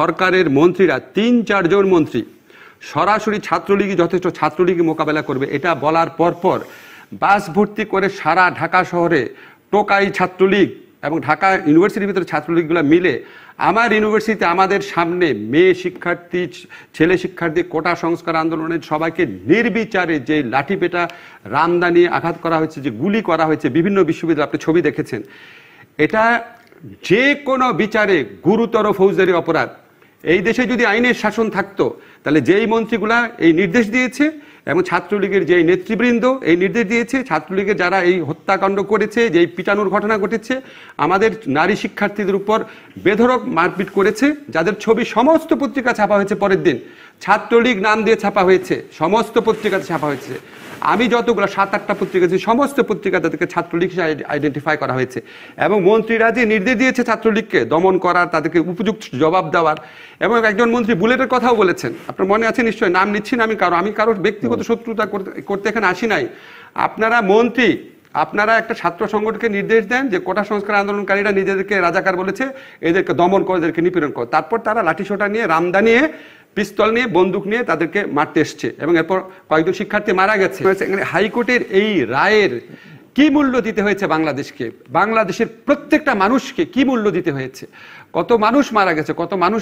সরকারের মন্ত্রীরা ৩-৪ জন মন্ত্রী সরাসরি ছাত্রলীগই যথেষ্ট, ছাত্রলীগই মোকাবেলা করবে এটা বলার পরপর বাস ভর্তি করে সারা ঢাকা শহরে টোকাই ছাত্রলীগ এবং ঢাকা ইউনিভার্সিটির ভিতরে ছাত্রলীগগুলো মিলে আমার ইউনিভার্সিটিতে আমাদের সামনে মেয়ে শিক্ষার্থী, ছেলে শিক্ষার্থী কোটা সংস্কার আন্দোলনের সবাইকে নির্বিচারে যে লাঠিপেটা রামদা নিয়ে আঘাত করা হয়েছে, যে গুলি করা হয়েছে বিভিন্ন বিশ্ববিদ্যালয়ে, আপনি ছবি দেখেছেন, এটা যে কোনো বিচারে গুরুতর ফৌজদারি অপরাধ। এই দেশে যদি আইনের শাসন থাকতো তাহলে যেই মন্ত্রীগুলা এই নির্দেশ দিয়েছে এবং ছাত্রলীগের যেই নেতৃবৃন্দ এই নির্দেশ দিয়েছে, ছাত্রলীগের যারা এই হত্যাকাণ্ড করেছে, যেই পিটানোর ঘটনা ঘটেছে, আমাদের নারী শিক্ষার্থীদের উপর বেধড়ক মারপিট করেছে, যাদের ছবি সমস্ত পত্রিকা ছাপা হয়েছে, পরের দিন ছাত্রলীগ নাম দিয়ে ছাপা হয়েছে, সমস্ত পত্রিকাতে ছাপা হয়েছে। আমি যতগুলো 7-8টা পত্রিকা আছে সমস্ত পত্রিকা তাদেরকে ছাত্রলীগ হিসেবে আইডেন্টিফাই করা হয়েছে এবং মন্ত্রীরা যে নির্দেশ দিয়েছে ছাত্রলীগকে দমন করার, তাদেরকে উপযুক্ত জবাব দেওয়ার। এবং একজন মন্ত্রী বুলেটের কথাও বলেছেন, আপনার মনে আছে নিশ্চয়ই, নাম নিচ্ছি না আমি কারোর ব্যক্তিগত শত্রুতা করতে এখানে আসি নাই। আপনারা মন্ত্রী, আপনারা একটা ছাত্র সংগঠনকে নির্দেশ দেন যে কোটা সংস্কার আন্দোলনকারীরা নিজেদেরকে রাজাকার বলেছে, এদেরকে দমন করে, এদেরকে নিপীড়ন করে, তারপর তারা লাঠিসোঁটা নিয়ে, রামদা নিয়ে, পিস্তল নিয়ে, বন্দুক নিয়ে তাদেরকে মারতে এসছে এবং এরপর কয়েকজন শিক্ষার্থী মারা গেছে। হাইকোর্টের এই রায়ের কি মূল্য দিতে হয়েছে বাংলাদেশকে, বাংলাদেশের প্রত্যেকটা মানুষকে কি মূল্য দিতে হয়েছে, কত মানুষ মারা গেছে, কত মানুষ